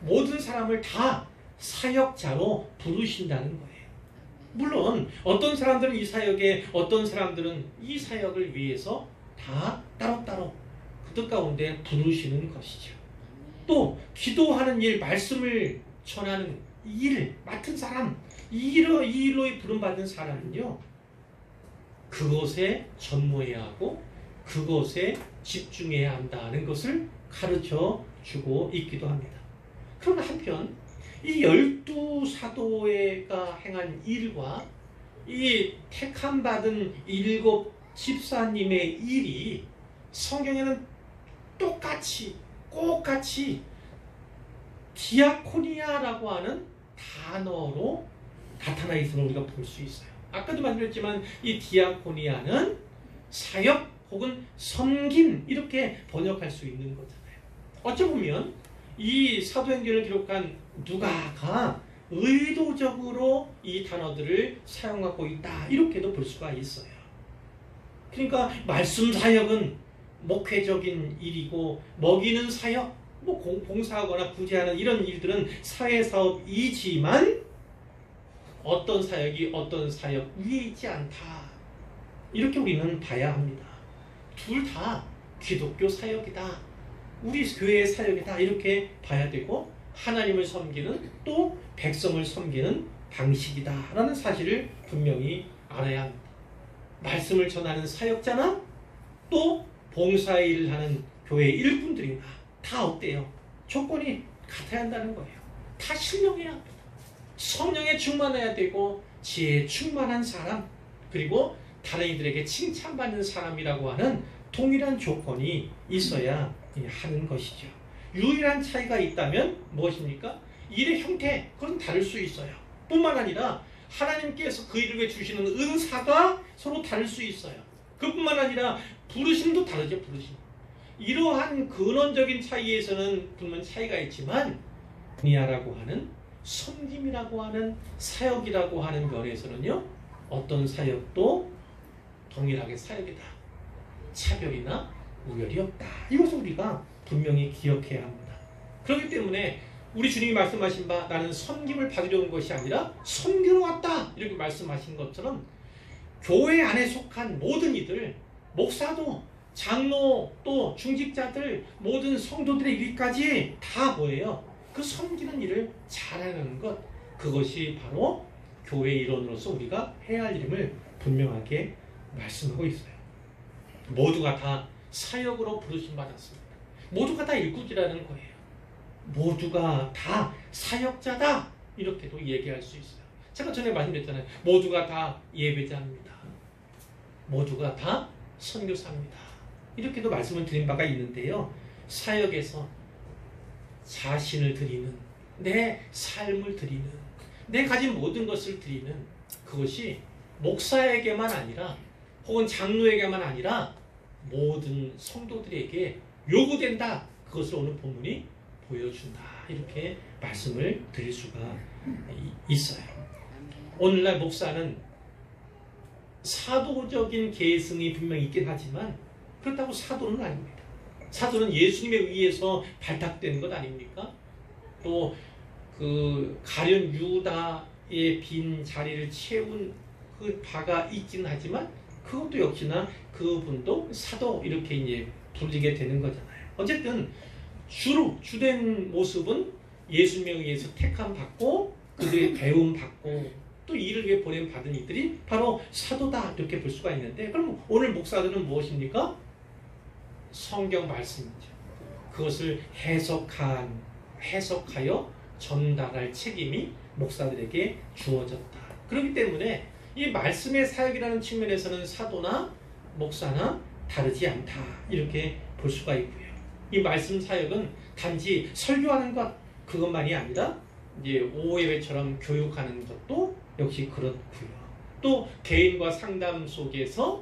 모든 사람을 다 사역자로 부르신다는 거예요. 물론 어떤 사람들은 이 사역에 어떤 사람들은 이 사역을 위해서 다 따로따로 그들 가운데 부르시는 것이죠. 또 기도하는 일, 말씀을 전하는 일 맡은 사람, 이 일로 부름받은 사람은요 그것에 전무해야 하고 그것에 집중해야 한다는 것을 가르쳐 주고 있기도 합니다. 그러나 한편 이 12사도가 행한 일과 이 택함 받은 7 집사님의 일이 성경에는 똑같이 디아코니아라고 하는 단어로 나타나 있음을 우리가 볼 수 있어요. 아까도 말씀드렸지만 이 디아코니아는 사역 혹은 섬김 이렇게 번역할 수 있는 거잖아요. 어쩌면 이 사도행전을 기록한 누가가 의도적으로 이 단어들을 사용하고 있다 이렇게도 볼 수가 있어요. 그러니까 말씀 사역은 목회적인 일이고 먹이는 사역, 뭐 봉사하거나 구제하는 이런 일들은 사회사업이지만 어떤 사역이 어떤 사역 위에 있지 않다. 이렇게 우리는 봐야 합니다. 둘 다 기독교 사역이다. 우리 교회의 사역이다. 이렇게 봐야 되고 하나님을 섬기는 또 백성을 섬기는 방식이다. 라는 사실을 분명히 알아야 합니다. 말씀을 전하는 사역자나 또 봉사일을 하는 교회 일꾼들이나 다 어때요? 조건이 같아야 한다는 거예요. 다 신령해야 합니다. 성령에 충만해야 되고 지혜에 충만한 사람 그리고 다른 이들에게 칭찬받는 사람이라고 하는 동일한 조건이 있어야 하는 것이죠. 유일한 차이가 있다면 무엇입니까? 일의 형태 그건 다를 수 있어요. 뿐만 아니라 하나님께서 그 일을 위해 주시는 은사가 서로 다를 수 있어요. 그뿐만 아니라 부르심도 다르죠. 부르심. 이러한 근원적인 차이에서는 분명 차이가 있지만 분야라고 하는 섬김이라고 하는 사역이라고 하는 면에서는요. 어떤 사역도 동일하게 사역이다. 차별이나 우열이 없다. 이것을 우리가 분명히 기억해야 합니다. 그렇기 때문에 우리 주님이 말씀하신 바 나는 섬김을 받으려 온 것이 아니라 섬기러 왔다. 이렇게 말씀하신 것처럼 교회 안에 속한 모든 이들, 목사도 장로 또 중직자들 모든 성도들의 일까지 다 뭐예요? 그 섬기는 일을 잘하는 것, 그것이 바로 교회의 일원으로서 우리가 해야 할 일임을 분명하게 말씀하고 있어요. 모두가 다 사역으로 부르심 받았습니다. 모두가 다 일꾼이라는 거예요. 모두가 다 사역자다. 이렇게도 얘기할 수 있어요. 제가 전에 말씀드렸잖아요. 모두가 다 예배자입니다. 모두가 다 선교사입니다. 이렇게도 말씀을 드린 바가 있는데요. 사역에서 자신을 드리는, 내 삶을 드리는, 내 가진 모든 것을 드리는 그것이 목사에게만 아니라 혹은 장로에게만 아니라 모든 성도들에게 요구된다. 그것을 오늘 본문이 보여준다. 이렇게 말씀을 드릴 수가 있어요. 오늘날 목사는 사도적인 계승이 분명히 있긴 하지만 그렇다고 사도는 아닙니다. 사도는 예수님에 의해서 발탁된 것 아닙니까? 또 그 가룟 유다의 빈 자리를 채운 그 바가 있긴 하지만 그것도 역시나 그분도 사도 이렇게 이제 불리게 되는 거잖아요. 어쨌든 주된 모습은 예수님에 의해서 택함 받고 그들의 배움 받고 또 일을 위해 보냄 받은 이들이 바로 사도다 이렇게 볼 수가 있는데, 그럼 오늘 목사들은 무엇입니까? 성경 말씀이죠. 그것을 해석하여 전달할 책임이 목사들에게 주어졌다. 그렇기 때문에 이 말씀의 사역이라는 측면에서는 사도나 목사나 다르지 않다. 이렇게 볼 수가 있고요. 이 말씀 사역은 단지 설교하는 것 그것만이 아니라 이제 오예배처럼 교육하는 것도 역시 그렇고요. 또 개인과 상담 속에서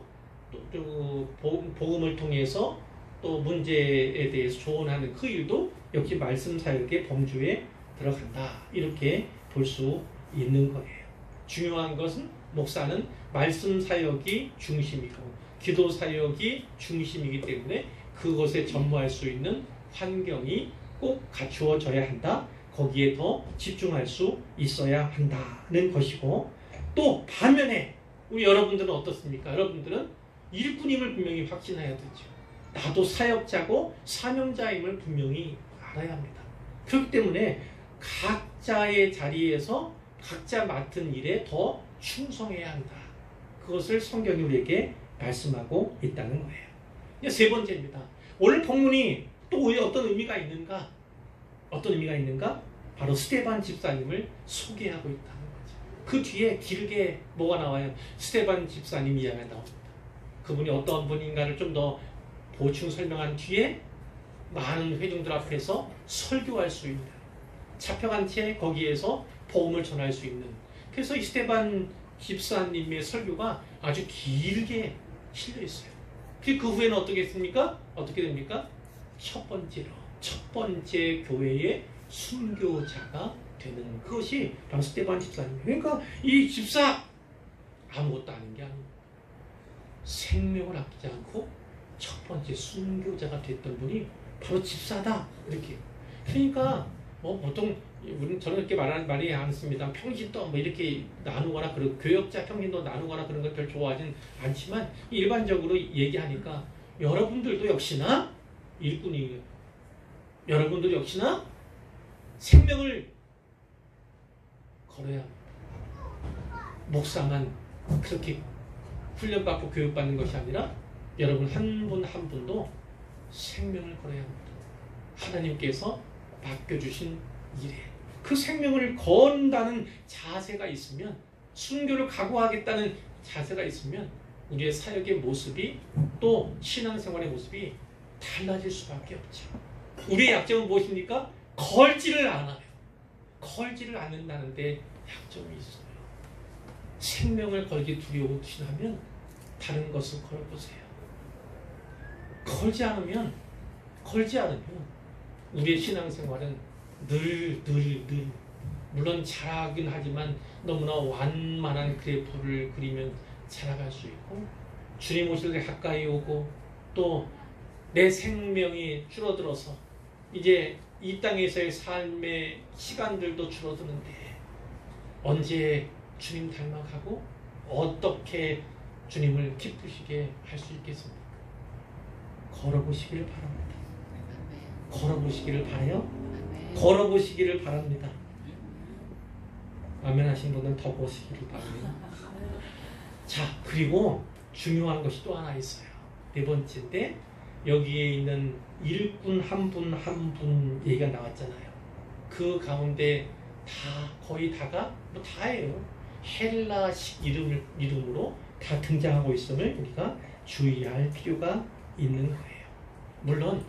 또 복음을 통해서 또 문제에 대해서 조언하는 그 일도 역시 말씀 사역의 범주에 들어간다. 이렇게 볼 수 있는 거예요. 중요한 것은 목사는 말씀 사역이 중심이고 기도 사역이 중심이기 때문에 그것에 전무할 수 있는 환경이 꼭 갖추어져야 한다. 거기에 더 집중할 수 있어야 한다는 것이고, 또 반면에 우리 여러분들은 어떻습니까? 여러분들은 일꾼임을 분명히 확신해야 되죠. 나도 사역자고 사명자임을 분명히 알아야 합니다. 그렇기 때문에 각자의 자리에서 각자 맡은 일에 더 충성해야 한다. 그것을 성경이 우리에게 말씀하고 있다는 거예요. 세 번째입니다. 오늘 본문이 또 어떤 의미가 있는가? 어떤 의미가 있는가? 바로 스데반 집사님을 소개하고 있다는 거죠. 그 뒤에 길게 뭐가 나와요? 스데반 집사님 이야기가 나옵니다. 그분이 어떤 분인가를 좀 더 보충 설명한 뒤에 많은 회중들 앞에서 설교할 수 있는, 잡혀간 채 거기에서 복음을 전할 수 있는, 그래서 이 스데반 집사님의 설교가 아주 길게 실려 있어요. 그 후에는 어떻게 됩니까? 첫 번째 교회의 순교자가 되는 그것이 바로 스데반 집사님. 그러니까 이 집사 아무것도 아닌 게 아닙니다. 생명을 아끼지 않고 첫 번째 순교자가 됐던 분이 바로 집사다. 이렇게. 그러니까 뭐 보통 우리는 저는 이렇게 말이 않습니다. 평신도 뭐 이렇게 나누거나 그런 교역자 평신도 나누거나 그런 걸 별 좋아하진 않지만 일반적으로 얘기하니까 여러분들도 역시나 일꾼이에요. 여러분들 역시나 생명을 걸어야 합니다. 목사만 그렇게 훈련받고 교육받는 것이 아니라 여러분 한 분 한 분도 생명을 걸어야 합니다. 하나님께서 맡겨주신 일에 그 생명을 건다는 자세가 있으면, 순교를 각오하겠다는 자세가 있으면 우리의 사역의 모습이 또 신앙생활의 모습이 달라질 수밖에 없죠. 우리의 약점은 무엇입니까? 걸지를 않아요. 걸지를 않는다는 데 약점이 있어요. 생명을 걸기 두려우시다면 다른 것을 걸어보세요. 걸지 않으면 우리의 신앙생활은 늘 물론 잘하긴 하지만 너무나 완만한 그래프를 그리면 살아갈 수 있고 주님 오실 때 가까이 오고 또 내 생명이 줄어들어서 이제 이 땅에서의 삶의 시간들도 줄어드는데 언제 주님 닮아가고 어떻게 주님을 기쁘시게 할 수 있겠습니까? 걸어보시기를 바랍니다. 걸어보시기를 바라요? 걸어보시기를 바랍니다. 아멘 하신 분은 더 보시기를 바랍니다. 자, 그리고 중요한 것이 또 하나 있어요. 네 번째인데 여기에 있는 일꾼 한 분 얘기가 나왔잖아요. 그 가운데 거의 다가 다예요. 헬라식 이름으로 다 등장하고 있음을 우리가 주의할 필요가 있는 거예요. 물론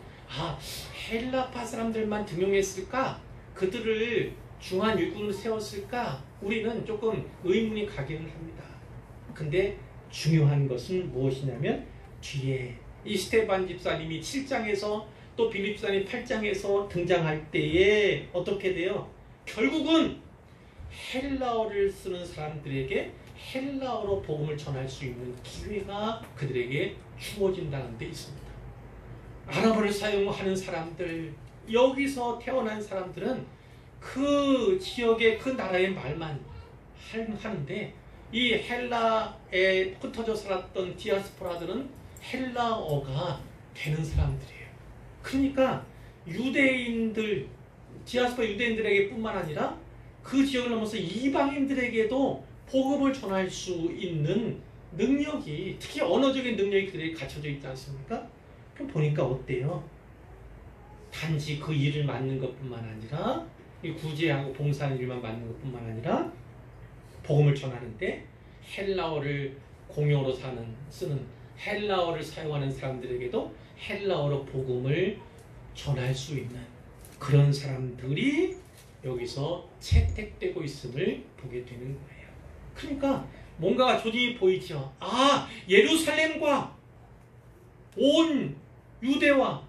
헬라파 사람들만 등용했을까? 그들을 중한 일꾼으로 세웠을까? 우리는 조금 의문이 가기는 합니다. 근데 중요한 것은 무엇이냐면 뒤에 이 스데반 집사님이 7장에서 또 빌립 집사님 8장에서 등장할 때에 어떻게 돼요? 결국은 헬라어를 쓰는 사람들에게 헬라어로 복음을 전할 수 있는 기회가 그들에게 주어진다는 데 있습니다. 아랍어를 사용하는 사람들, 여기서 태어난 사람들은 그 지역의 그 나라의 말만 하는데 이 헬라에 흩어져 살았던 디아스포라들은 헬라어가 되는 사람들이에요. 그러니까 디아스포라 유대인들에게 뿐만 아니라 그 지역을 넘어서 이방인들에게도 복음을 전할 수 있는 능력이, 특히 언어적인 능력이 그들에게 갖춰져 있지 않습니까? 그럼 보니까 어때요? 단지 그 일을 맡는 것뿐만 아니라 구제하고 봉사하는 일만 맡는 것뿐만 아니라 복음을 전하는데 헬라어를 공용어로 쓰는 헬라어를 사용하는 사람들에게도 헬라어로 복음을 전할 수 있는 그런 사람들이 여기서 채택되고 있음을 보게 되는 거예요. 그러니까 뭔가 조짐이 보이죠. 예루살렘과 온 유대와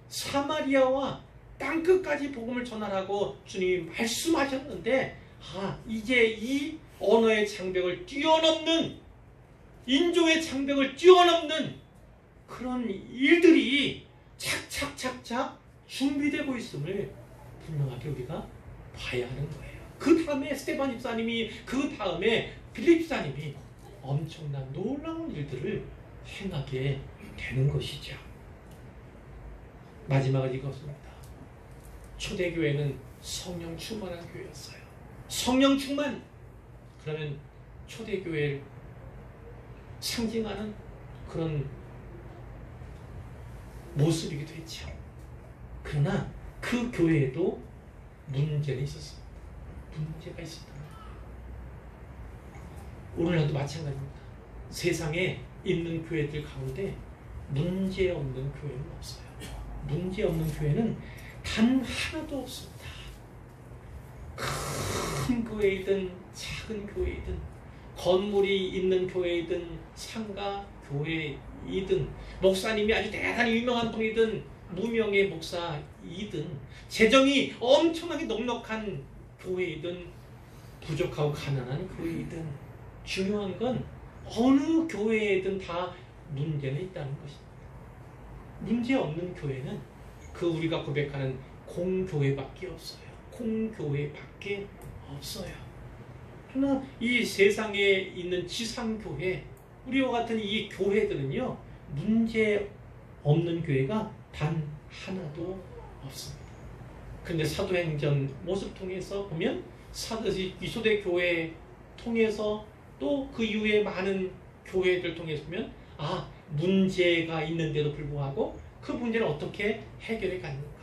사마리아와 땅끝까지 복음을 전하라고 주님이 말씀하셨는데 이제 이 언어의 장벽을 뛰어넘는 인종의 장벽을 뛰어넘는 그런 일들이 착착착착 준비되고 있음을 분명하게 우리가 봐야 하는 거예요. 그 다음에 스데반 집사님이, 그 다음에 빌립 집사님이 엄청난 놀라운 일들을 행하게 되는 것이죠. 마지막을 읽었습니다. 초대교회는 성령 충만한 교회였어요. 성령 충만! 그러면 초대교회를 상징하는 그런 모습이기도 했죠. 그러나 그 교회에도 문제가 있었습니다. 문제가 있었다. 오늘날도 마찬가지입니다. 세상에 있는 교회들 가운데 문제 없는 교회는 없어요. 문제 없는 교회는 단 하나도 없습니다. 큰 교회이든 작은 교회이든 건물이 있는 교회이든 상가 교회이든 목사님이 아주 대단히 유명한 분이든 무명의 목사이든 재정이 엄청나게 넉넉한 교회이든 부족하고 가난한 교회이든 중요한 건 어느 교회에든 다 문제는 있다는 것입니다. 문제 없는 교회는 그 우리가 고백하는 공교회밖에 없어요. 공교회밖에 없어요. 그러나 이 세상에 있는 지상교회, 우리와 같은 이 교회들은요, 문제 없는 교회가 단 하나도 없습니다. 그런데 사도행전 모습 통해서 보면 이 초대교회 통해서 또 그 이후에 많은 교회들 통해서 보면 문제가 있는데도 불구하고 그 문제를 어떻게 해결해 갔는가.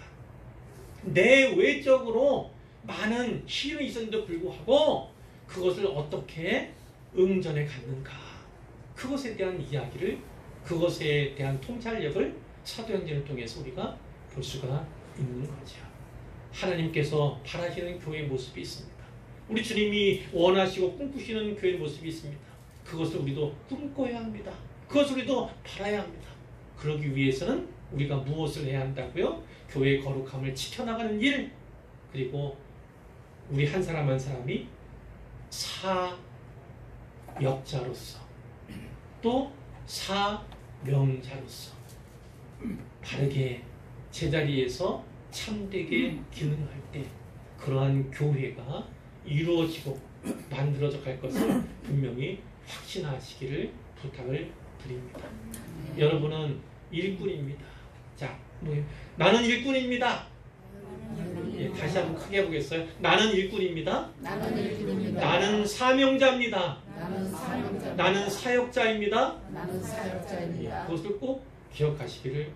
내외적으로 많은 시련이 있었는데도 불구하고 그것을 어떻게 응전해 갔는가. 그것에 대한 이야기를, 그것에 대한 통찰력을 사도행전을 통해서 우리가 볼 수가 있는 거죠. 하나님께서 바라시는 교회의 모습이 있습니다. 우리 주님이 원하시고 꿈꾸시는 교회 모습이 있습니다. 그것을 우리도 꿈꿔야 합니다. 그것을 우리도 바라야 합니다. 그러기 위해서는 우리가 무엇을 해야 한다고요? 교회의 거룩함을 지켜나가는 일, 그리고 우리 한 사람 한 사람이 사역자로서 또 사명자로서 바르게 제자리에서 참되게 기능할 때 그러한 교회가 이루어지고 만들어져 갈 것을 분명히 확신하시기를 부탁을 드립니다. 여러분은 일꾼입니다. 자, 나는 일꾼입니다. 예, 다시 한번 크게 해보겠어요. 나는 일꾼입니다. 나는 사명자입니다. 나는 사역자입니다. 나는 사역자입니다. 예, 그것을 꼭 기억하시기를